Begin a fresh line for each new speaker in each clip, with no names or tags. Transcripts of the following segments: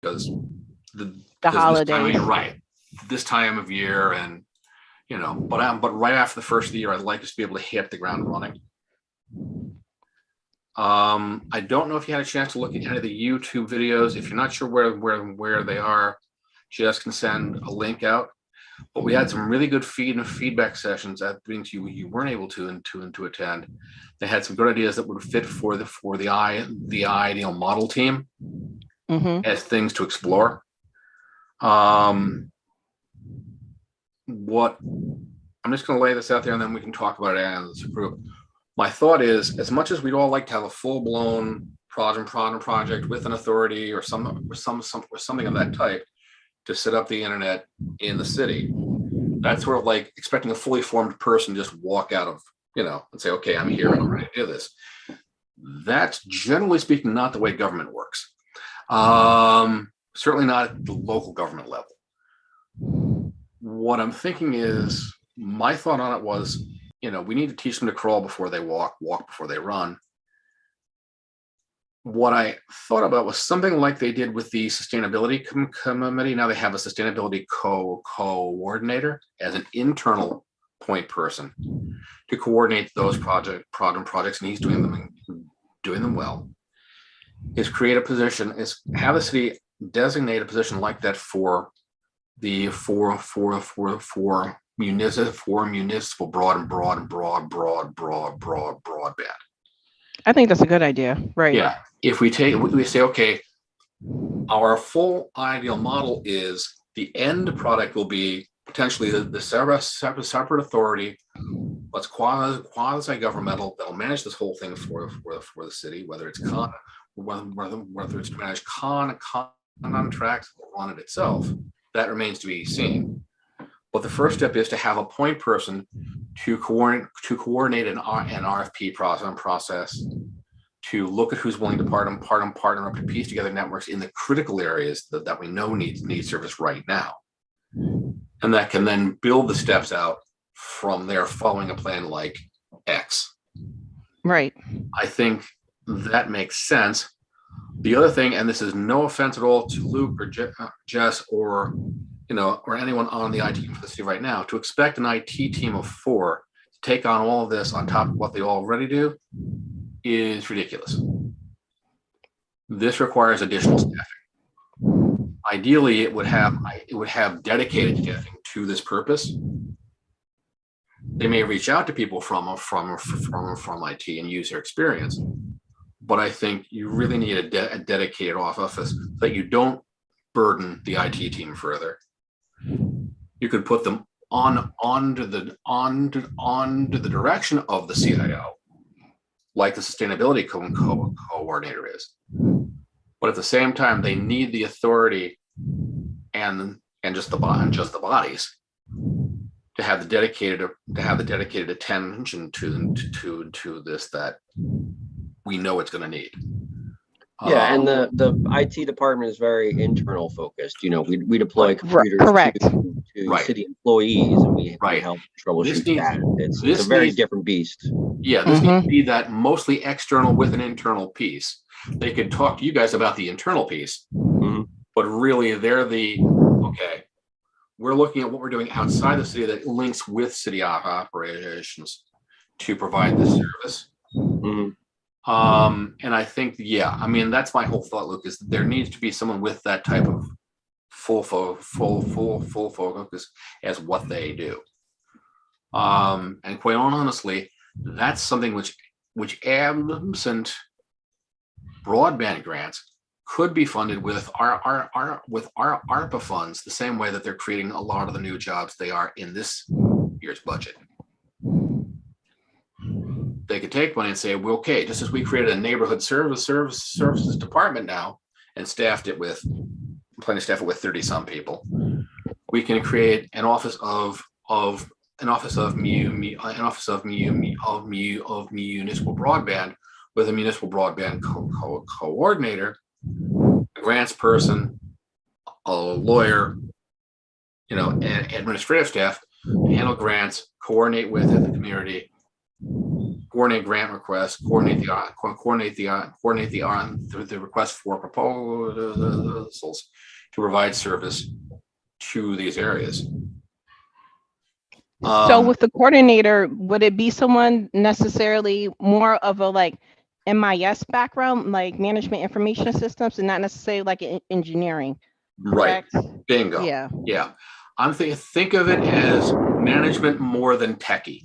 because
The
this time of
holidays.
year, right? This time of year, and but right after the first of the year, I'd like us to be able to hit the ground running. I don't know if you had a chance to look at any of the YouTube videos. If you're not sure where they are, Jess can send a link out. But we had some really good feedback sessions at things you weren't able to attend. They had some good ideas that would fit for the ideal model team as things to explore. What I'm just going to lay this out there, and then we can talk about it as a group. My thought is, as much as we'd all like to have a full-blown project with an authority or something of that type to set up the internet in the city, that's sort of like expecting a fully formed person to just walk out of, and say, okay, I'm here and I'm ready to do this. That's generally speaking not the way government works. Certainly not at the local government level. What I'm thinking is, my thought on it was, we need to teach them to crawl before they walk before they run. What I thought about was something like they did with the sustainability committee. Now they have a sustainability coordinator as an internal point person to coordinate those projects, and he's doing them well. Is create a position, is have the city designate a position like that for municipal broadband.
I think that's a good idea, right?
Yeah. If we say, okay, our full ideal model is the end product will be potentially the separate authority, what's quasi-governmental, that'll manage this whole thing for the city, whether it's whether it's to manage contracts or run it itself. That remains to be seen. But the first step is to have a point person to coordinate an RFP process, to look at who's willing to partner up to piece together networks in the critical areas that we know need service right now. And that can then build the steps out from there, following a plan like X.
Right.
I think that makes sense. The other thing, and this is no offense at all to Luke or Jess or anyone on the IT team for the city right now, to expect an IT team of 4 to take on all of this on top of what they already do is ridiculous. This requires additional staffing. Ideally, it would have dedicated staffing to this purpose. They may reach out to people from IT and use their experience, but I think you really need a dedicated office so that you don't burden the IT team further. You could put them onto the direction of the CIO, like the sustainability coordinator is. But at the same time, they need the authority and just the bodies to have the dedicated attention to this that we know it's going to need.
Yeah, and the IT department is very internal focused. We deploy computers to city employees, and we help troubleshoot that. It's a very different beast.
Yeah, this needs to be that mostly external with an internal piece. They could talk to you guys about the internal piece, but really they're we're looking at what we're doing outside the city that links with city operations to provide this service. And I think, that's my whole thought, Luke, is there needs to be someone with that type of full focus as what they do. And quite honestly, that's something which absent broadband grants could be funded with our ARPA funds, the same way that they're creating a lot of the new jobs they are in this year's budget. They could take money and say, well, okay, just as we created a neighborhood services department now and planning to staff it with 30 some people, we can create an office of municipal broadband with a municipal broadband coordinator, a grants person, a lawyer, and administrative staff to handle grants, coordinate with the community, coordinate grant requests, coordinate the request for proposals to provide service to these areas.
So with the coordinator, would it be someone necessarily more of a like MIS background, like management information systems, and not necessarily like engineering? Correct?
Right. Bingo.
Yeah.
Yeah. I'm think of it as management more than techie.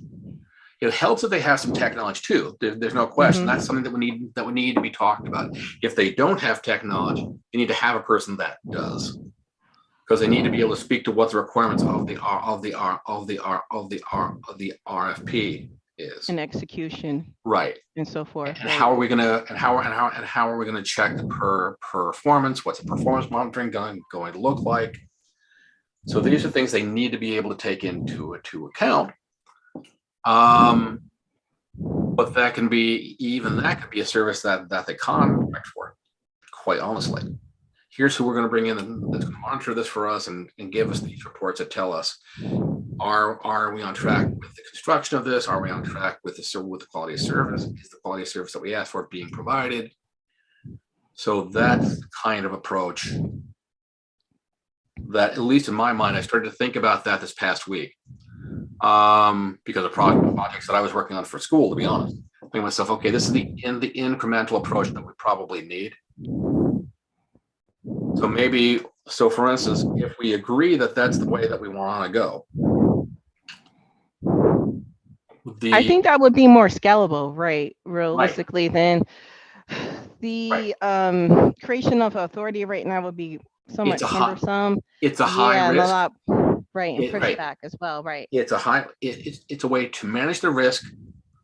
It helps if they have some technology too. There's no question. That's something that we need to be talked about. If they don't have technology, they need to have a person that does, because they need to be able to speak to what the requirements of the RFP is.
And execution.
Right.
And so forth.
And how are we gonna check the performance? What's the performance monitoring going to look like? So these are things they need to be able to take into account. But that can be a service that they contract for, quite honestly. Here's who we're going to bring in that's going to monitor this for us and give us these reports that tell us, are we on track with the construction of this? Are we on track with the quality of service? Is the quality of service that we asked for being provided? So that's the kind of approach that, at least in my mind, I started to think about that this past week, because of projects that I was working on for school, to be honest. I think to myself, okay, this is the incremental approach that we probably need. So maybe, for instance, if we agree that that's the way that we want to go,
I think that would be more scalable, right? Realistically, than the creation of authority right now would be somewhat cumbersome.
It's a high risk.
A lot, right, and pushback as well, right?
It's a way to manage the risk,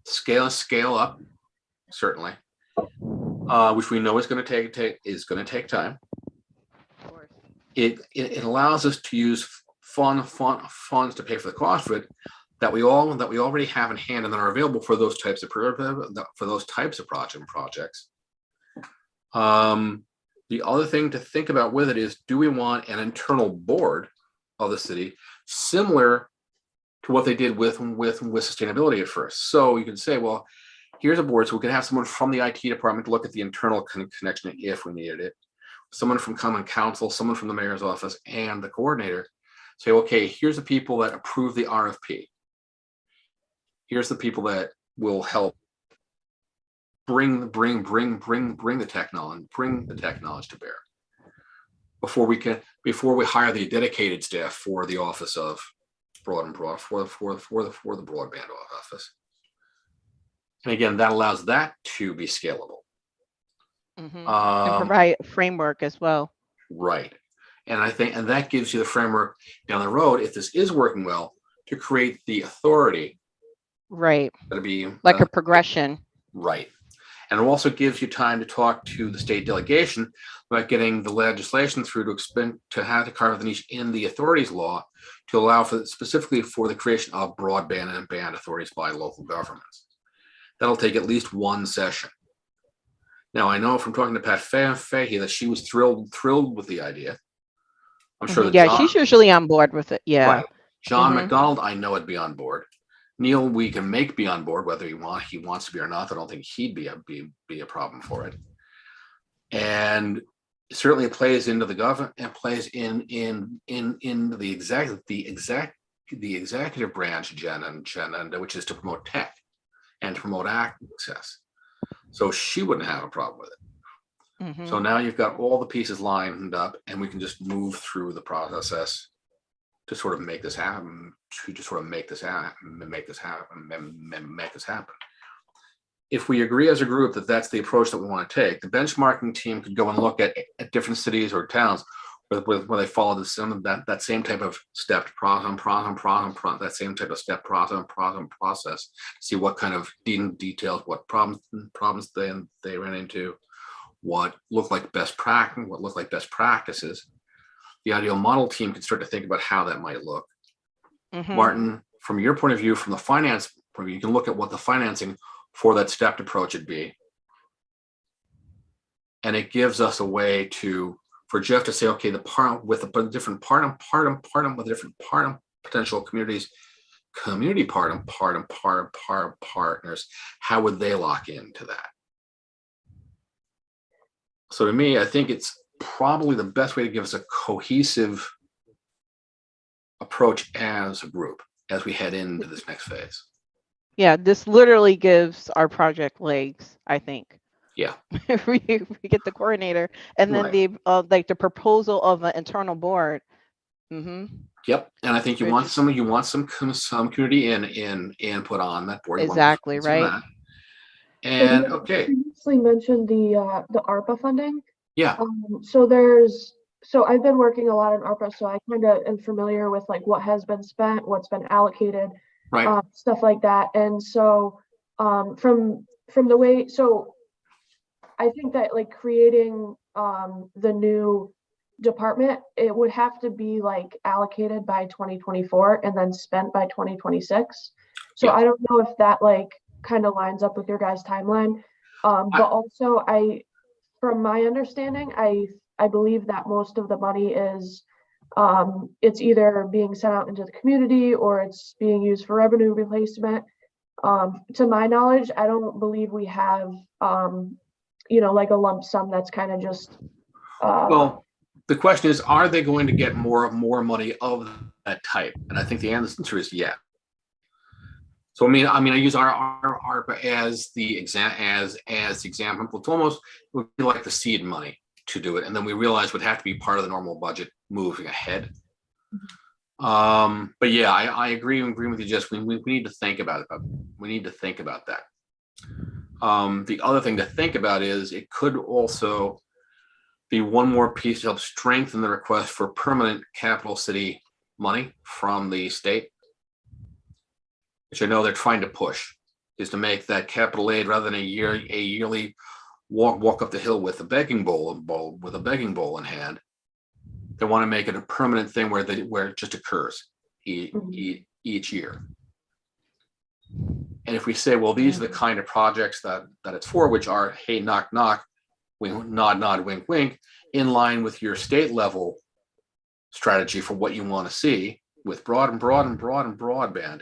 scale up, certainly, which we know is going to take time. Of course. It allows us to use funds to pay for the cost of it that we already have in hand and that are available for those types of projects. The other thing to think about with it is, do we want an internal board of the city similar to what they did with sustainability at first? So you can say, well, here's a board, so we can have someone from the IT department to look at the internal connection if we needed it, someone from common council, someone from the mayor's office, and the coordinator. Say, okay, here's the people that approve the RFP. Here's the people that will help bring the technology to bear before we hire the dedicated staff for the office of for the broadband office. And again, that allows that to be scalable.
And provide a framework as well.
Right. And I think, and that gives you the framework down the road, if this is working well, to create the authority.
Right.
That'll be
like a progression.
Right. And it also gives you time to talk to the state delegation about getting the legislation through to have to carve the niche in the authorities law to allow specifically for the creation of broadband and band authorities by local governments. That'll take at least one session. Now, I know from talking to Pat Fahey that she was thrilled with the idea. I'm sure that
John, she's usually on board with it. Yeah.
Right. John McDonald, I know would be on board. Neil, we can be on board whether he wants to be or not. I don't think he'd be a problem for it. And certainly it plays into the government and plays in the executive branch agenda, which is to promote tech and to promote access. So she wouldn't have a problem with it. So now you've got all the pieces lined up, and we can just move through the process to sort of make this happen. If we agree as a group that that's the approach that we want to take, the benchmarking team could go and look at different cities or towns where they follow that same type of stepped that same type of step process. See what kind of details, what problems they ran into, what look like best practices. The ideal model team can start to think about how that might look. Martin, from your point of view, from the finance point of view, you can look at what the financing for that stepped approach would be. And it gives us a way for Jeff to say, okay, the different potential communities community partners, how would they lock into that? So to me, I think it's probably the best way to give us a cohesive approach as a group as we head into this next phase.
Yeah, this literally gives our project legs, I think.
Yeah.
if we get the coordinator and then the like the proposal of an internal board.
Yep, and I think you want some community input on that board.
Exactly, right.
And
so you previously mentioned the ARPA funding.
Yeah.
So I've been working a lot on ARPA, so I kind of am familiar with like what has been spent, what's been allocated,
right,
stuff like that. And so from the way, so I think that like creating the new department, it would have to be like allocated by 2024 and then spent by 2026. So yeah. I don't know if that like kind of lines up with your guys' timeline. But also from my understanding, I believe that most of the money is it's either being sent out into the community or it's being used for revenue replacement. To my knowledge, I don't believe we have like a lump sum that's kind of just
well, the question is, are they going to get more money of that type? And I think the answer is yeah. So I mean I use our ARPA as the example. It's almost, it would be like the seed money to do it, and then we realized would have to be part of the normal budget moving ahead. But yeah, I agree with you, Jess. We need to think about it. We need to think about that. The other thing to think about is it could also be one more piece to help strengthen the request for permanent capital city money from the state, which I know they're trying to push, is to make that capital aid rather than a yearly walk up the hill with a begging bowl in hand. They want to make it a permanent thing where it just occurs each year. And if we say, well, these are the kind of projects that it's for, which are, hey, knock, knock, wink, nod, wink, wink, in line with your state level strategy for what you want to see with broadband,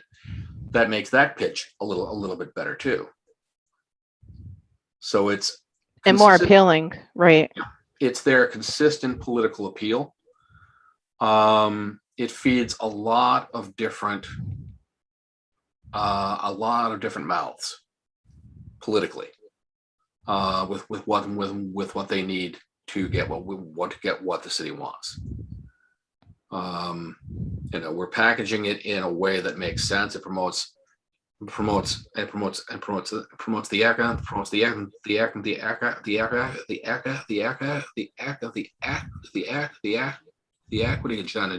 that makes that pitch a little bit better too. So it's
and more appealing, right?
It's their consistent political appeal. It feeds a lot of different mouths politically, with what they need to get what the city wants. We're packaging it in a way that makes sense. It promotes the equity agenda,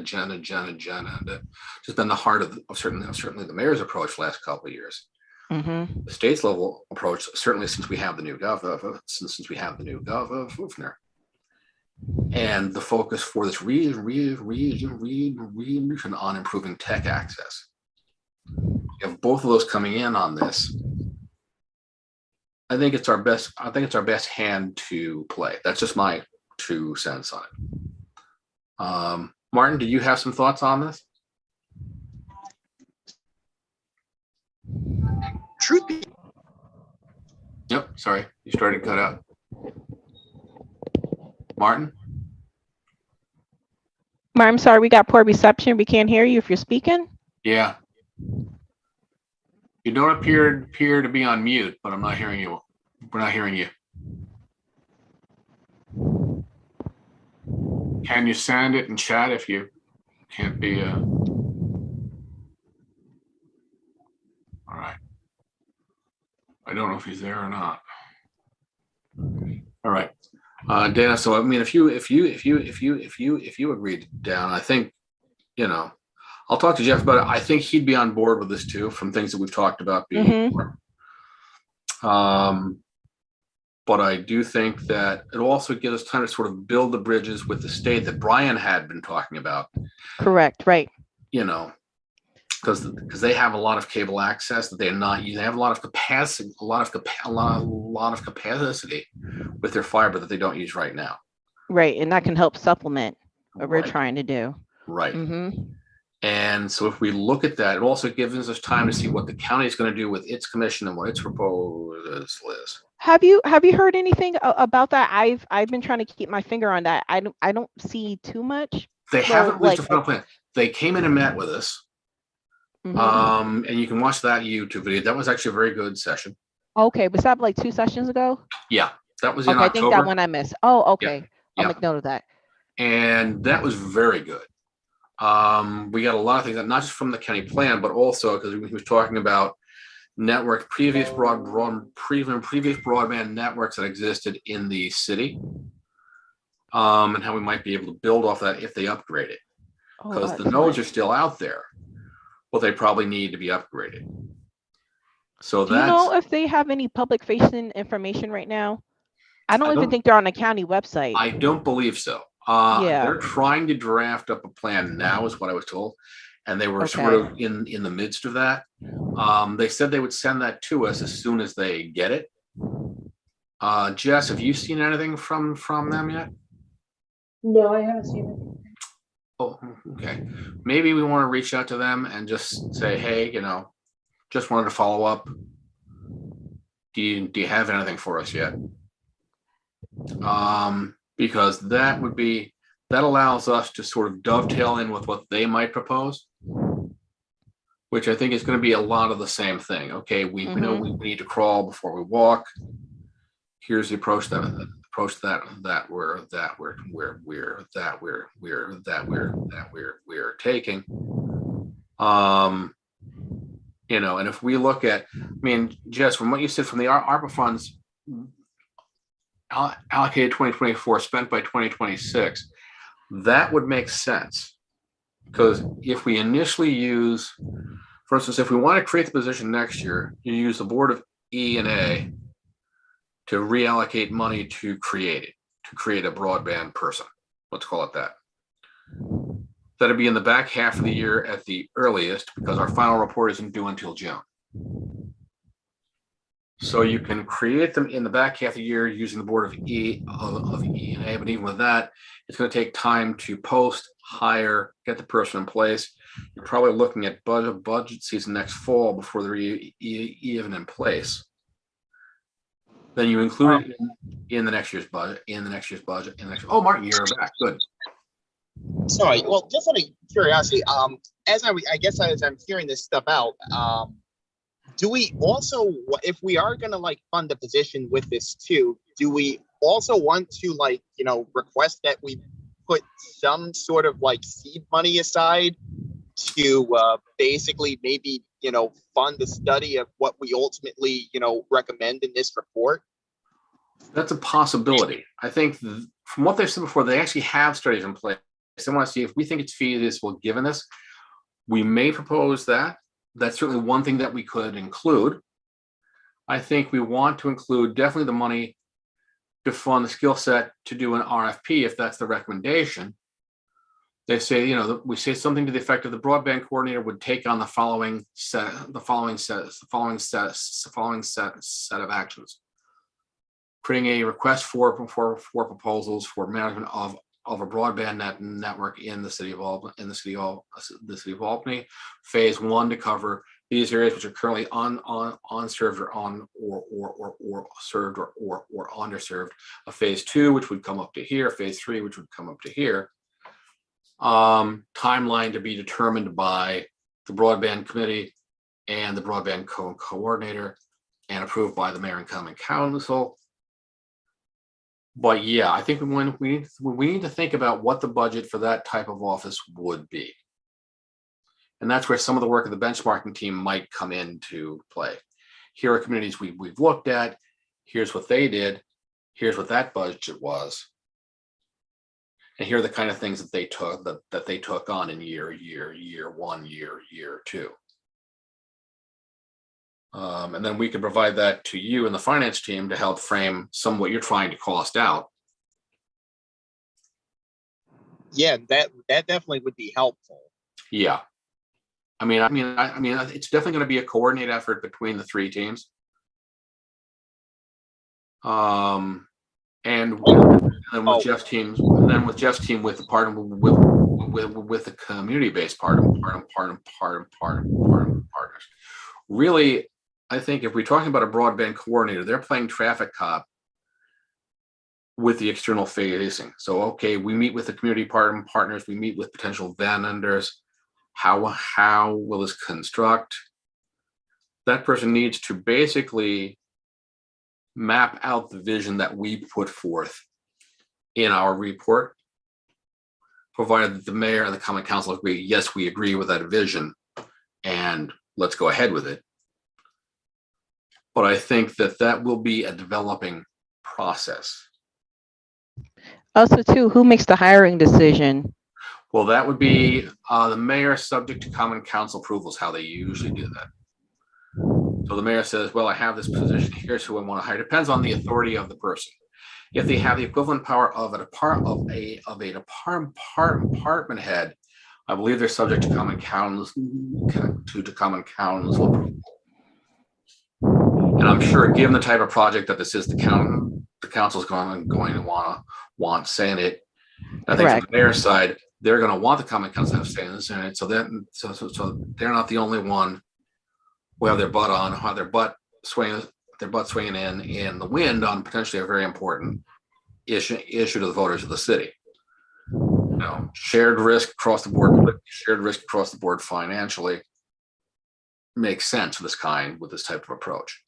just been the heart of certainly the mayor's approach the last couple of years. The state's level approach, certainly since we have the new governor, and the focus for this region on improving tech access. You have both of those coming in on this. I think it's our best hand to play. That's just my 2 cents on it. Martin, do you have some thoughts on this? Yep, sorry, you started to cut out. Martin?
I'm sorry, we got poor reception. We can't hear you if you're speaking.
Yeah. You don't appear to be on mute, but I'm not hearing you. We're not hearing you. Can you send it in chat if you can't be all right. I don't know if he's there or not. All right. Dana, so I mean, if you agreed down, I think, I'll talk to Jeff about it. I think he'd be on board with this too, from things that we've talked about before. But I do think that it also gives us time to sort of build the bridges with the state that Brian had been talking about.
Correct, right.
Because they have a lot of cable access that they're not using. They have a lot of capacity, with their fiber that they don't use right now.
Right, and that can help supplement what we're trying to do.
Right. And so if we look at that, it also gives us time to see what the county is going to do with its commission and what its proposal is.
Have you heard anything about that? I've been trying to keep my finger on that. I don't see too much.
They haven't reached a final plan. They came in and met with us. And you can watch that YouTube video. That was actually a very good session.
Okay, was that like 2 sessions ago?
Yeah, that was in October.
I think that one I missed. Oh, okay. Yeah. I'll make note of that.
And that was very good. We got a lot of things, not just from the county plan, but also because he was talking about previous broadband networks that existed in the city, and how we might be able to build off that if they upgrade it, because the nodes are still out there, but they probably need to be upgraded. So
do you know if they have any public facing information right now? I don't even think they're on the county website.
I don't believe so. They're trying to draft up a plan now, is what I was told, and they were sort of in the midst of that. They said they would send that to us as soon as they get it. Jess, have you seen anything from them yet?
No, I haven't seen it.
Oh, okay. Maybe we want to reach out to them and just say, hey, just wanted to follow up. Do you have anything for us yet? Because that allows us to sort of dovetail in with what they might propose, which I think is going to be a lot of the same thing. Okay, we know we need to crawl before we walk. Here's the approach we're taking. And if we look at, Jess, from what you said, from the ARPA funds allocated 2024, spent by 2026, that would make sense. Because if we initially use, for instance, if we want to create the position next year, you use the board of E and A to reallocate money to create a broadband person. Let's call it that. That'd be in the back half of the year at the earliest, because our final report isn't due until June. So you can create them in the back half of the year using the board of E and A, but even with that, it's going to take time to post, hire, get the person in place. You're probably looking at budget season next fall before they're even in place. Then you include it in the next year's budget, Oh, Martin, you're back. Good.
Sorry. Well, just out of curiosity, as I'm hearing this stuff out, do we also, if we are going to fund the position with this too, do we also want to request that we put some sort of seed money aside to basically maybe fund the study of what we ultimately recommend in this report?
That's a possibility. I think from what they've said before, they actually have studies in place. They want to see if we think it's feasible given this. We may propose that. That's certainly one thing that we could include. I think we want to include definitely the money to fund the skill set to do an RFP if that's the recommendation. They say, we say something to the effect of the broadband coordinator would take on the following set of actions. Creating a request for proposals for management of a broadband network in the city of Albany. Phase 1 to cover these areas which are currently unserved or served or underserved. A phase 2 which would come up to here. Phase 3 which would come up to here. Timeline to be determined by the broadband committee and the broadband coordinator, and approved by the mayor and common council. But yeah, I think we need to think about what the budget for that type of office would be. And that's where some of the work of the benchmarking team might come into play. Here are communities we've looked at. Here's what they did. Here's what that budget was. And here are the kind of things that they took on in year 1, year 2. And then we could provide that to you and the finance team to help frame some of what you're trying to cost out.
Yeah, that definitely would be helpful.
Yeah, I mean, it's definitely going to be a coordinated effort between the 3 teams. And And then with Jeff's team, with the partner with the community-based partners. Really, I think if we're talking about a broadband coordinator, they're playing traffic cop with the external facing. So, okay, we meet with the community partners, we meet with potential vendors. How will this construct? That person needs to basically map out the vision that we put forth in our report, provided that the mayor and the common council agree, yes, we agree with that vision, and let's go ahead with it. But I think that will be a developing process.
Also, too, who makes the hiring decision?
Well, that would be the mayor, subject to common council approval, is how they usually do that. So the mayor says, well, I have this position, here's who I want to hire. Depends on the authority of the person. If they have the equivalent power of a department head, I believe they're subject to common council approval. And I'm sure, given the type of project that this is, the council is going to want say in it. I think from the mayor's side, they're going to want the common council to have say in this, and so they're not the only one who have their butt swinging in the wind on potentially a very important issue to the voters of the city. You know, shared risk across the board financially makes sense with this type of approach.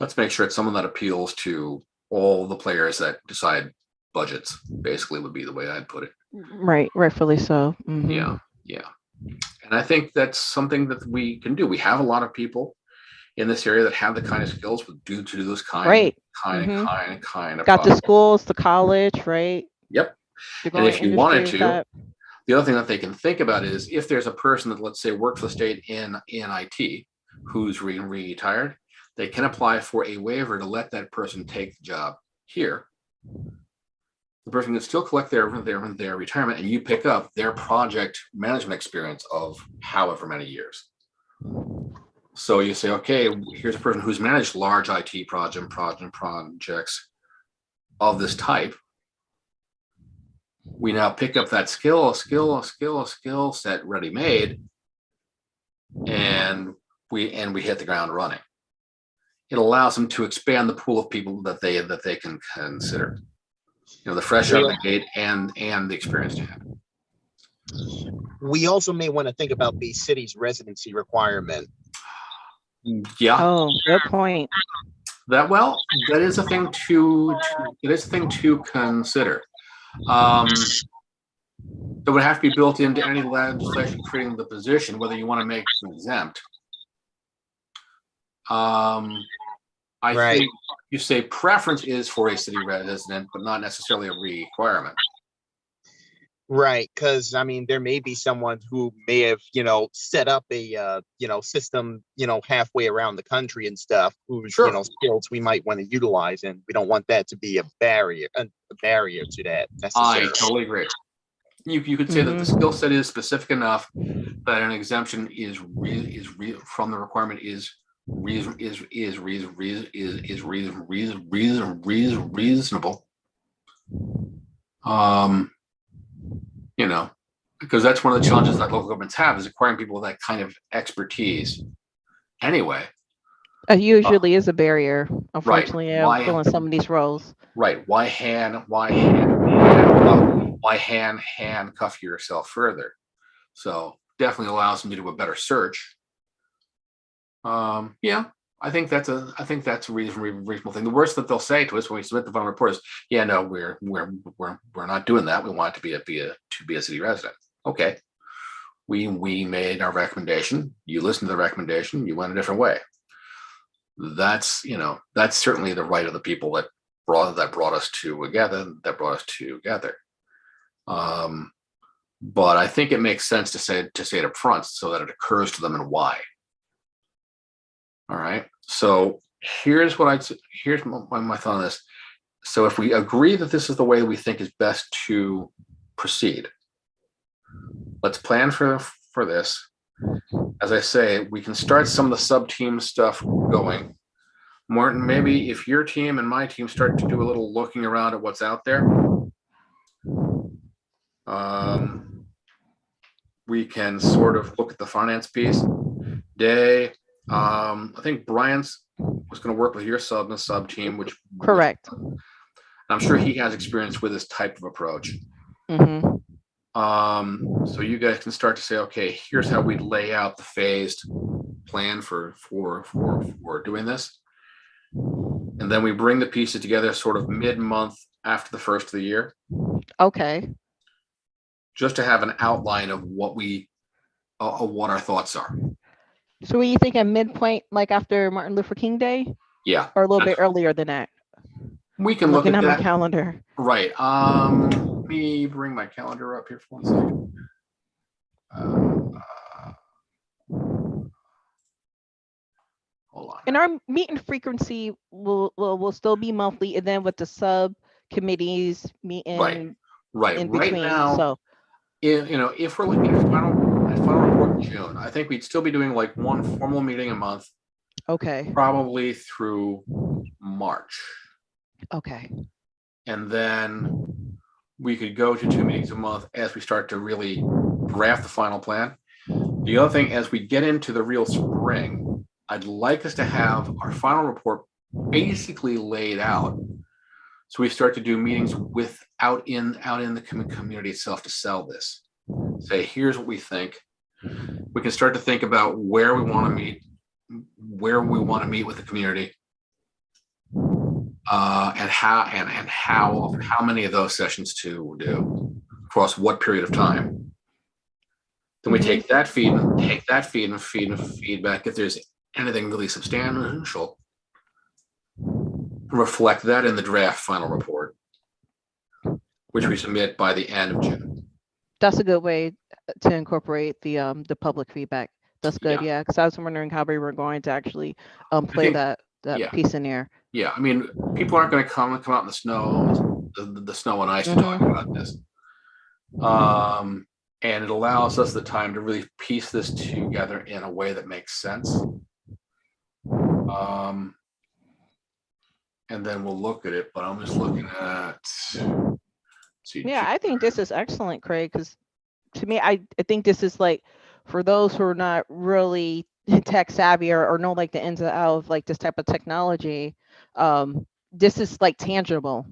Let's make sure it's someone that appeals to all the players that decide budgets, basically, would be the way I'd put it.
Right, rightfully so. Mm-hmm.
Yeah. And I think that's something that we can do. We have a lot of people in this area that have the kind of skills to do this kind of
got the schools, the college, right?
Yep. And if you wanted to, the other thing that they can think about is, if there's a person that, let's say, works for the state in IT who's retired, they can apply for a waiver to let that person take the job here. The person can still collect their retirement, and you pick up their project management experience of however many years. So you say, okay, here's a person who's managed large IT projects of this type. We now pick up that skill set ready-made, and we hit the ground running. It allows them to expand the pool of people that they can consider. You know, the fresh out of the gate and the experience to have.
We also may want to think about the city's residency requirement.
Yeah.
Oh, good point.
That is a thing to consider. It would have to be built into any legislation creating the position, whether you want to make it exempt. I think you say preference is for a city resident, but not necessarily a requirement.
Right, because I mean, there may be someone who may have, set up a, system, halfway around the country and stuff, whose, skills we might want to utilize, and we don't want that to be a barrier to that necessarily.
I totally agree. You could say that the skill set is specific enough that an exemption is from the requirement is reasonable. Because that's one of the challenges that local governments have, is acquiring people with that kind of expertise. Anyway,
it usually is a barrier, unfortunately, filling some of these roles.
Right? Why handcuff yourself further? So definitely allows them to do a better search. I think that's a reasonable thing. The worst that they'll say to us when we submit the final report is, "Yeah, no, we're not doing that. We want it to be a city resident." Okay, we made our recommendation. You listened to the recommendation. You went a different way. That's certainly the right of the people that brought us together. But I think it makes sense to say it up front so that it occurs to them and why. All right. So here's my thought on this. So if we agree that this is the way we think is best to proceed, let's plan for this. As I say, we can start some of the sub-team stuff going. Martin, maybe if your team and my team start to do a little looking around at what's out there, we can sort of look at the finance piece. I think Brian's was going to work with your sub and the sub team, which
correct.
I'm sure he has experience with this type of approach.
Mm-hmm.
So you guys can start to say, okay, here's how we lay out the phased plan for doing this. And then we bring the pieces together sort of mid-month after the first of the year.
Okay.
Just to have an outline of what what our thoughts are.
So were you thinking midpoint, like after Martin Luther King Day?
Yeah.
Or a little bit earlier than that?
We can look at that.
Looking at my calendar.
Right. Let me bring my calendar up here for 1 second. Hold on.
And our meeting frequency will still be monthly, and then with the subcommittees meeting
right
in between.
Right now,
so
if we're looking at final report in June, I think we'd still be doing like one formal meeting a month.
Okay.
Probably through March.
Okay.
And then we could go to 2 meetings a month as we start to really draft the final plan. The other thing, as we get into the real spring, I'd like us to have our final report basically laid out. So we start to do meetings out in the community itself to sell this. Say, here's what we think. We can start to think about where we want to meet with the community, and how many of those sessions to do across what period of time. Then we take that feedback. If there's anything really substantial, reflect that in the draft final report, which we submit by the end of June.
That's a good way to incorporate the public feedback. That's good, yeah. Because I was wondering how we were going to actually play that piece in there.
Yeah, I mean, people aren't going to come out in the snow, the snow and ice to talk about this. And it allows us the time to really piece this together in a way that makes sense. And then we'll look at it, but I'm just looking at.
Yeah, I think this is excellent, Craig, because to me, I think this is like, for those who are not really tech savvy or know like the ins and outs of like this type of technology, this is like tangible,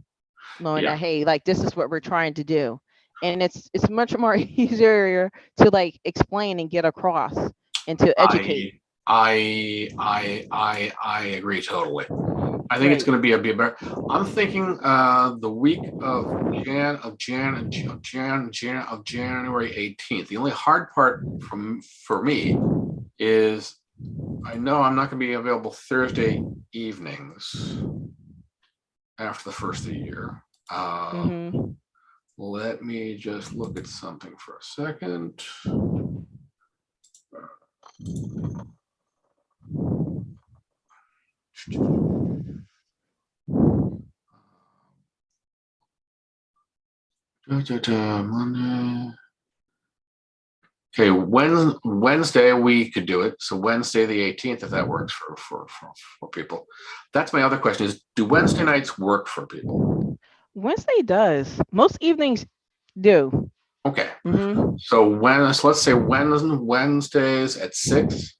knowing that, hey, like this is what we're trying to do. And it's much more easier to like explain and get across and to educate.
I agree totally. I think it's going to be a better. I'm thinking the week of January 18th. The only hard part for me is I know I'm not going to be available Thursday evenings after the first of the year. Let me just look at something for a second. Monday. Okay, Wednesday we could do it. So Wednesday the 18th, if that works for people. That's my other question: is do Wednesday nights work for people?
Wednesday does. Most evenings do.
Okay. So let's say Wednesdays at 6.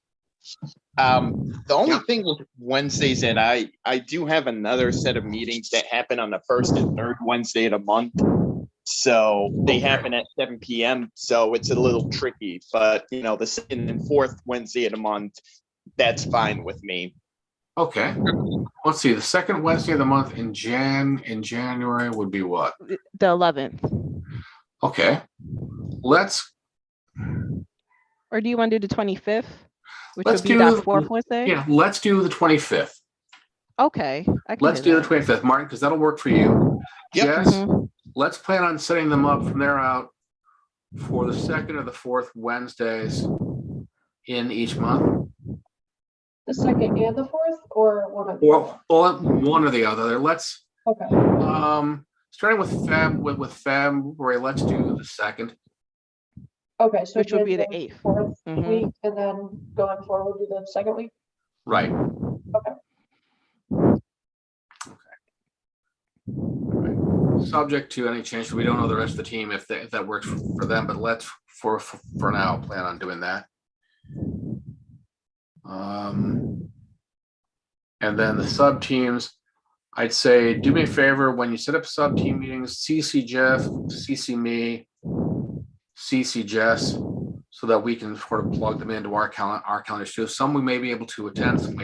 The only thing with Wednesdays, and I do have another set of meetings that happen on the first and third Wednesday of the month. So they happen at 7 p.m. So it's a little tricky, but the second and fourth Wednesday of the month, that's fine with me.
Okay. Let's see. The second Wednesday of the month in January would be what?
The 11th.
Okay.
Or do you want to do the 25th? Which would be that fourth Wednesday?
Yeah, let's do the 25th.
Okay.
Let's do the 25th, Martin, because that'll work for you.
Yep.
Yes. Let's plan on setting them up from there out for the second or the fourth Wednesdays in each month.
The second and the fourth, or one of the other?
Well, one or the other. Let's.
Okay.
Starting with February, let's do the second.
Okay, so
which would be the 8th.
Fourth week, and then going forward, do the second week.
Right.
Okay.
Subject to any change. We don't know the rest of the team if that works for them, but let's for now plan on doing that. And then the sub teams, I'd say do me a favor when you set up sub team meetings, CC Jeff, CC me, CC Jess, so that we can sort of plug them into our calendars too. Some we may be able to attend, some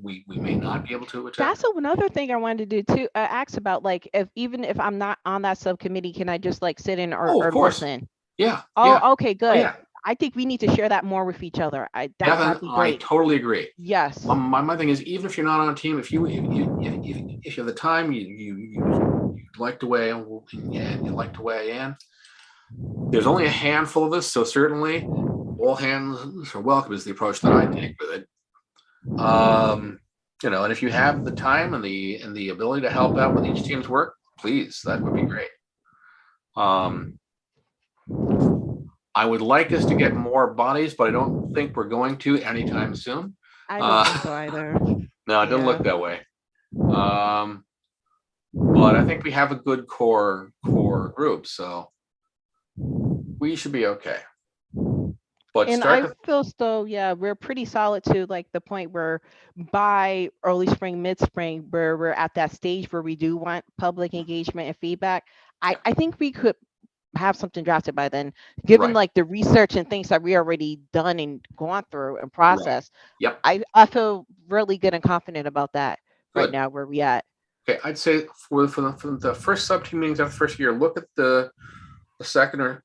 we may not be able to attend.
That's another thing I wanted to do too. Ask about like even if I'm not on that subcommittee, can I just like sit in or listen?
Yeah.
Oh,
yeah.
okay, good.
Oh, yeah.
I think we need to share that more with each other. That'd be great.
I totally agree.
Yes.
My thing is, even if you're not on a team, if you have the time, you like to weigh in, and you like to weigh in. There's only a handful of us, so certainly all hands are welcome is the approach that I take with it. And if you have the time and the ability to help out with each team's work, please, that would be great. I would like us to get more bodies, but I don't think we're going to anytime soon.
I don't think so either.
No, it doesn't look that way. But I think we have a good core group, so we should be okay. But
I feel so, yeah, we're pretty solid to like the point where by early spring, mid-spring, where we're at that stage where we do want public engagement and feedback. I think we could have something drafted by then, given like the research and things that we already done and gone through and processed.
Yep.
I feel really good and confident about that right now where we at.
Okay, I'd say for the first sub-team meetings after the first year, look at the second or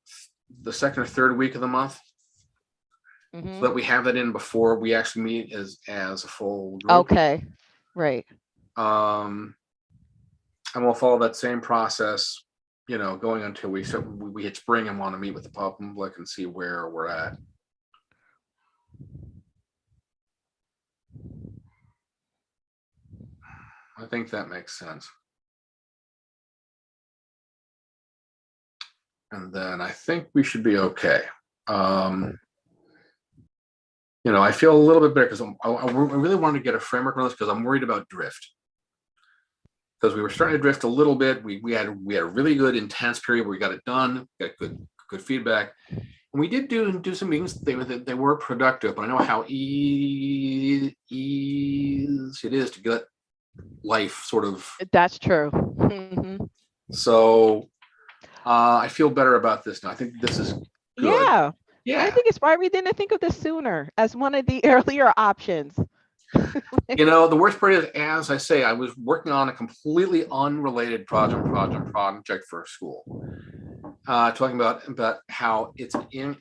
third week of the month, so that we have that in before we actually meet as a full group.
Okay, right.
And we'll follow that same process, going until we hit spring and want to meet with the public and see where we're at. I think that makes sense. And then I think we should be okay. I feel a little bit better because I really wanted to get a framework on this because I'm worried about drift. Because we were starting to drift a little bit. We had a really good intense period where we got it done, got good feedback. And we did do some meetings. They were productive, but I know how easy it is to get life sort of.
That's true.
So I feel better about this now. I think this is good.
Yeah. I think it's why we didn't think of this sooner as one of the earlier options.
The worst part is, as I say, I was working on a completely unrelated project for school, talking about how it's an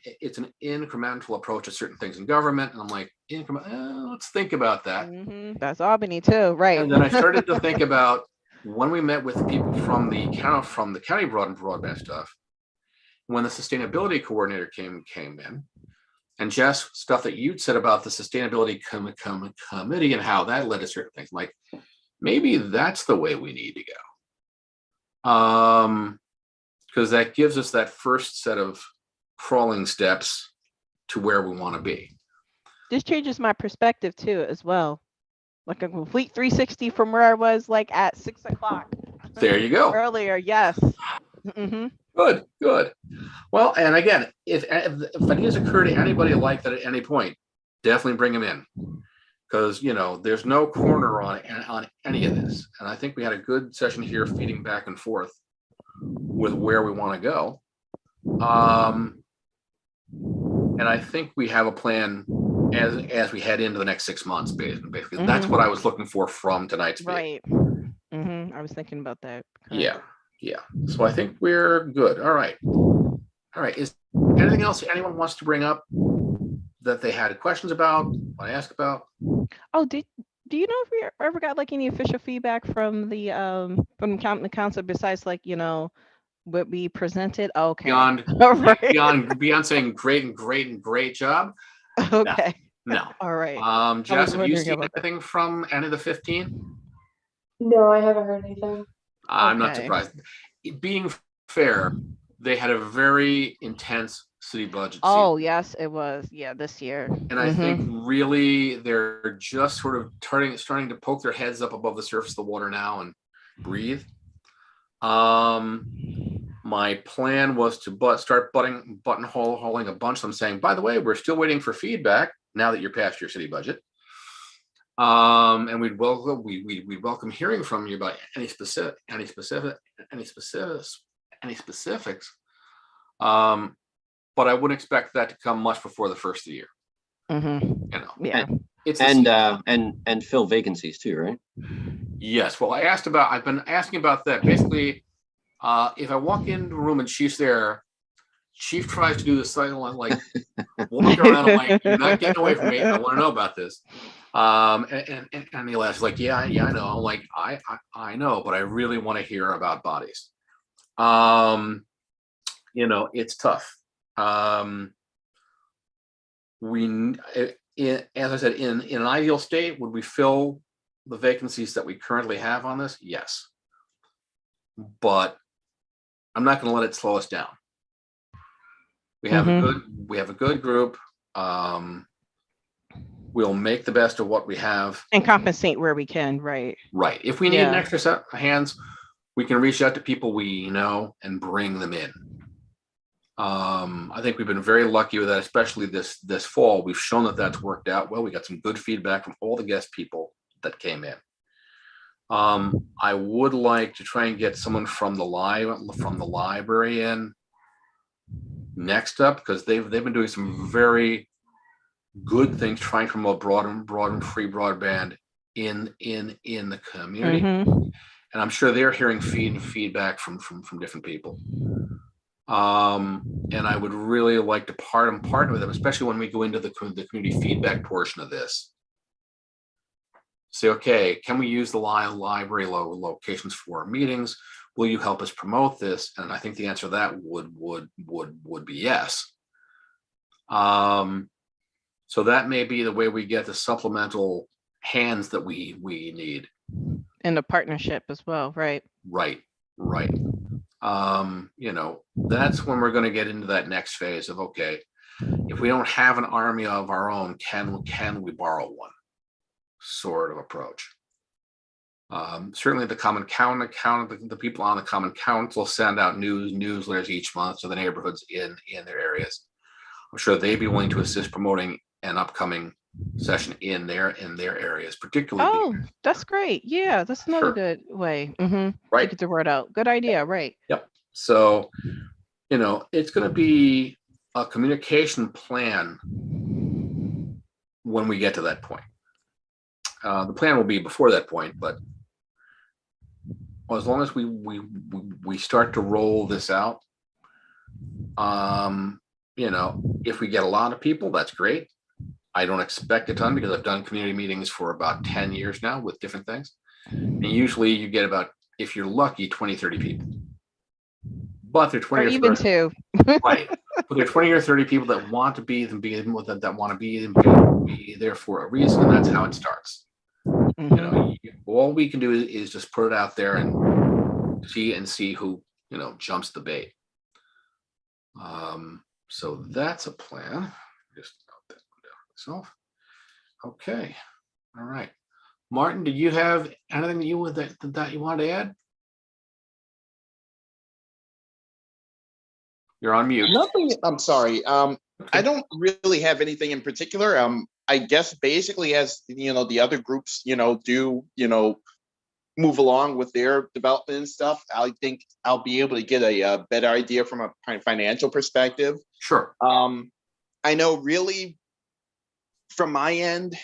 incremental approach to certain things in government, and I'm like, let's think about that.
That's Albany too, right?
And then I started to think about when we met with people from the county broadband stuff, when the sustainability coordinator came in. And Jess, stuff that you'd said about the sustainability committee and how that led to certain things, like maybe that's the way we need to go. Because that gives us that first set of crawling steps to where we want to be.
This changes my perspective too, as well. Like a complete 360 from where I was like at 6 o'clock.
There you go.
Earlier, yes.
Good. Well, and again, if ideas occur to anybody like that at any point, definitely bring them in, because there's no corner on any of this. And I think we had a good session here, feeding back and forth with where we want to go. And I think we have a plan as we head into the next 6 months. Basically, that's what I was looking for from tonight's meeting.
Right. I was thinking about that.
Yeah. So I think we're good. All right. Is anything else anyone wants to bring up that they had questions about, want to ask about?
Oh, do you know if we ever got like any official feedback from the council besides like what we presented? Okay.
Beyond saying great job.
Okay.
No.
All right.
Jess, have you seen anything from any of the 15?
No, I haven't heard anything.
I'm not surprised. Being fair, they had a very intense city budget season.
Yes, it was. Yeah, this year.
And I think really they're just sort of starting to poke their heads up above the surface of the water now and breathe. My plan was to start buttonholing a bunch of them, saying, by the way, we're still waiting for feedback now that you're past your city budget. And we'd welcome hearing from you about any specifics. But I wouldn't expect that to come much before the first of the year.
Yeah.
And fill vacancies too, right?
Yes. Well, I've been asking about that. Basically, if I walk into a room and Chief's there, Chief tries to do the silent, like walk around. I'm like, you're not getting away from me. I want to know about this. And he laughs like, yeah, I know. I'm like, I know, but I really want to hear about bodies. It's tough. As I said, in an ideal state, would we fill the vacancies that we currently have on this? Yes. But I'm not going to let it slow us down. We have a good group. We'll make the best of what we have
and compensate where we can. Right.
If we need an extra set of hands, we can reach out to people we know and bring them in. I think we've been very lucky with that, especially this fall. We've shown that that's worked out well. We got some good feedback from all the guest people that came in. I would like to try and get someone from the library in next up, because they've been doing some very good things trying to promote broad and free broadband in the community. And I'm sure they're hearing feedback from different people. And I would really like to partner with them, especially when we go into the community feedback portion of this. Say, okay, can we use the library locations for our meetings? Will you help us promote this? And I think the answer to that would be yes. So that may be the way we get the supplemental hands that we need.
And the partnership as well, right?
Right. That's when we're going to get into that next phase of, okay, if we don't have an army of our own, can we borrow one sort of approach? Certainly the common the people on the common council send out newsletters each month to the neighborhoods in their areas. I'm sure they'd be willing to assist promoting an upcoming session in their areas, particularly.
Oh, that's great. Yeah, that's another good way.
Right.
To get the word out. Good idea. Right.
Yep. So, it's going to be a communication plan when we get to that point. The plan will be before that point, but as long as we start to roll this out, if we get a lot of people, that's great. I don't expect a ton, because I've done community meetings for about 10 years now with different things. And usually you get about, if you're lucky, 20, 30 people. But they're 20 or
even 30. Two.
Right. But there are 20 or 30 people that want to be there for a reason, and that's how it starts. All we can do is just put it out there and see who jumps the bait. So that's a plan. Just note that down myself. Okay. All right. Martin, did you have anything that you wanted to add? You're on mute.
Nothing. I'm sorry. I don't really have anything in particular. I guess basically as the other groups, do move along with their development and stuff, I think I'll be able to get a better idea from a kind of financial perspective.
Sure.
I know really from my end,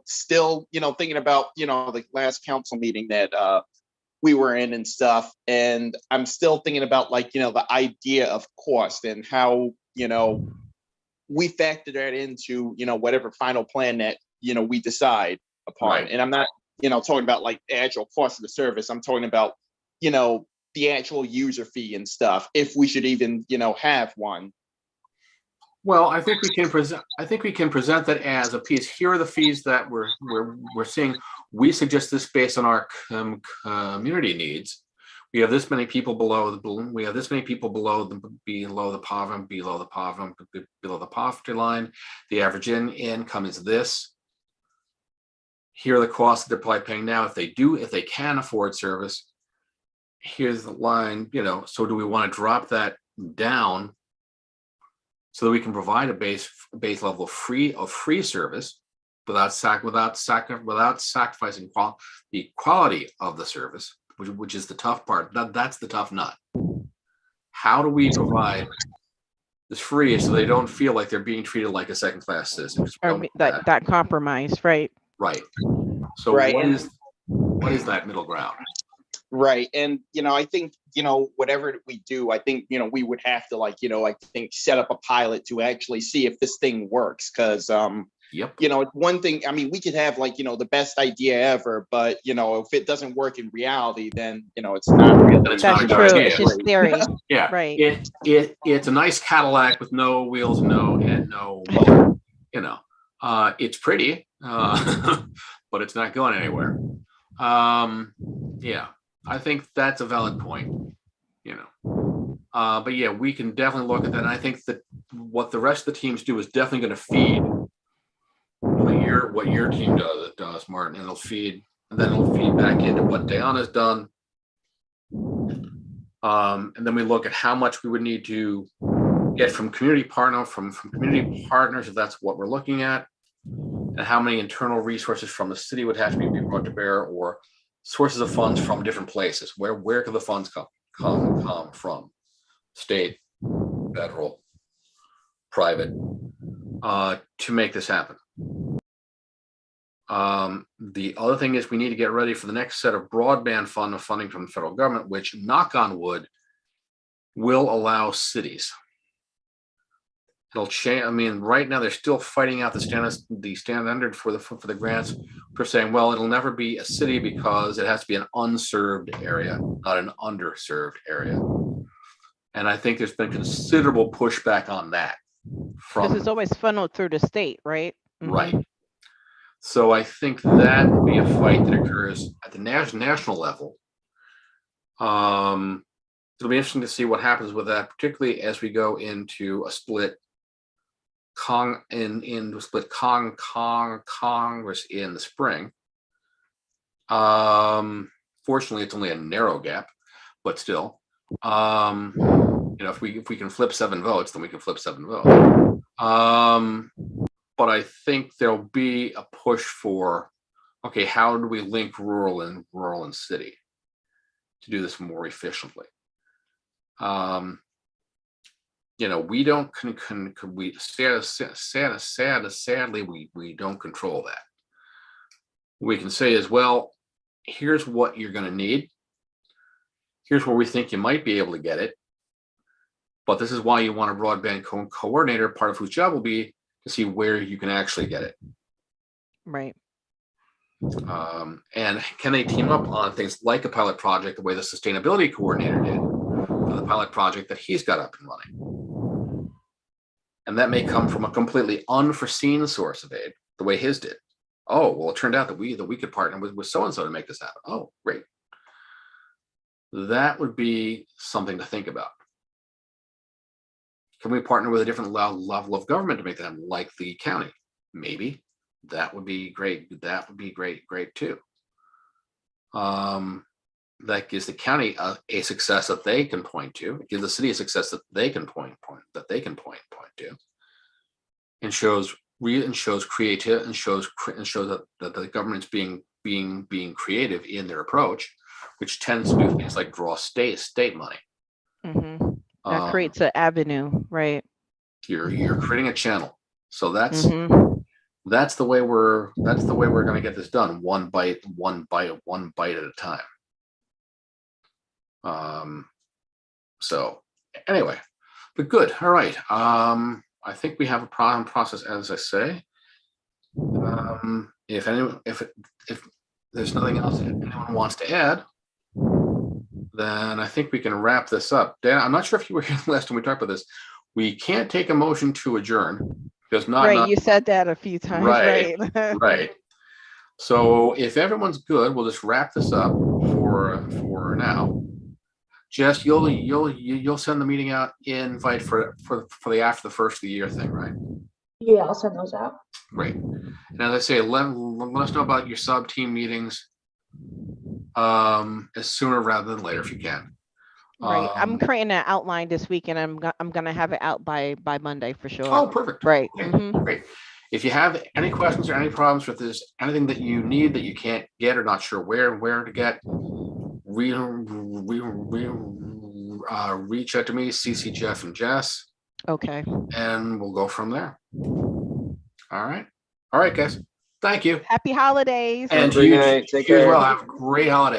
still, thinking about, the last council meeting that we were in and stuff. And I'm still thinking about the idea of cost and how, we factor that into, whatever final plan that, we decide upon. Right. And I'm not, talking about the actual cost of the service. I'm talking about, the actual user fee and stuff, if we should even, have one.
Well, I think we can present that as a piece. Here are the fees that we're seeing. We suggest this based on our community needs. We have this many people below the balloon. We have this many people below the poverty line. The average income is this. Here are the costs that they're probably paying now. If they can afford service, here's the line, so do we want to drop that down so that we can provide a base level of free service without sacrificing the quality of the service, which is the tough part. That's the tough nut. How do we provide this free so they don't feel like they're being treated like a second-class citizen?
That compromise, right?
Right. So what is that middle ground?
Right. And, I think, whatever we do, I think, we would have to I think set up a pilot to actually see if this thing works. Cause, it's one thing. I mean, we could have the best idea ever, but, if it doesn't work in reality, then, it's not real.
That's true. It's just theory.
Yeah.
Right.
It's a nice Cadillac with no wheels, no motor, it's pretty, but it's not going anywhere. I think that's a valid point, but yeah, we can definitely look at that. And I think that what the rest of the teams do is definitely going to feed what your team does, Martin, and it'll feed back into what Diana's done. And then we look at how much we would need to get from community partners, if that's what we're looking at, and how many internal resources from the city would have to be brought to bear, or sources of funds from different places. Where could the funds come from? State, federal, private, to make this happen. The other thing is we need to get ready for the next set of broadband funding from the federal government, which, knock on wood, will allow cities. It'll change. I mean, right now they're still fighting out the standard for the grants. For saying, well, it'll never be a city because it has to be an unserved area, not an underserved area. And I think there's been considerable pushback on that.
Because it's always funneled through the state, right?
Mm-hmm. Right. So I think that will be a fight that occurs at the national level. It'll be interesting to see what happens with that, particularly as we go into a split Congress in the spring. Fortunately, it's only a narrow gap, but still, if we can flip 7 votes, then we can flip 7 votes. But I think there'll be a push for, okay, how do we link rural and city to do this more efficiently? We don't sadly we don't control that. What we can say is, well, here's what you're going to need. Here's where we think you might be able to get it. But this is why you want a broadband coordinator, part of whose job will be to see where you can actually get it.
Right.
And can they team up on things like a pilot project, the way the sustainability coordinator did, the pilot project that he's got up and running? And that may come from a completely unforeseen source of aid, the way his did. Oh, well, it turned out that we could partner with so-and-so to make this happen. Oh, great. That would be something to think about. Can we partner with a different level of government to make that happen, like the county? Maybe. That would be great. That would be great too. That gives the county a success that they can point to. It gives the city a success that they can point to, and shows creative and shows that the government's being creative in their approach, which tends to do things like draw state money.
Mm-hmm. That creates an avenue, right?
You're creating a channel. So that's the way we're going to get this done, one bite at a time. So anyway, but good. All right. I think we have a process, as I say. If there's nothing else anyone wants to add, then I think we can wrap this up. Dan, I'm not sure if you were here last time we talked about this. We can't take a motion to adjourn because
you said that a few times, right?
Right. So if everyone's good, we'll just wrap this up for now. Jess, you'll send the meeting out invite for the after the first of the year thing, right?
Yeah, I'll send those out.
Great. And as I say, let us know about your sub team meetings. sooner rather than later if you can.
Right. I'm creating an outline this week, and I'm gonna have it out by Monday for sure.
Oh, perfect.
Right.
Okay, great. If you have any questions or any problems with this, anything that you need that you can't get or not sure where to get, reach out to me, CC Jeff and Jess.
Okay.
And we'll go from there. All right. All right, guys. Thank you.
Happy holidays.
And
you as well.
Have a great holiday.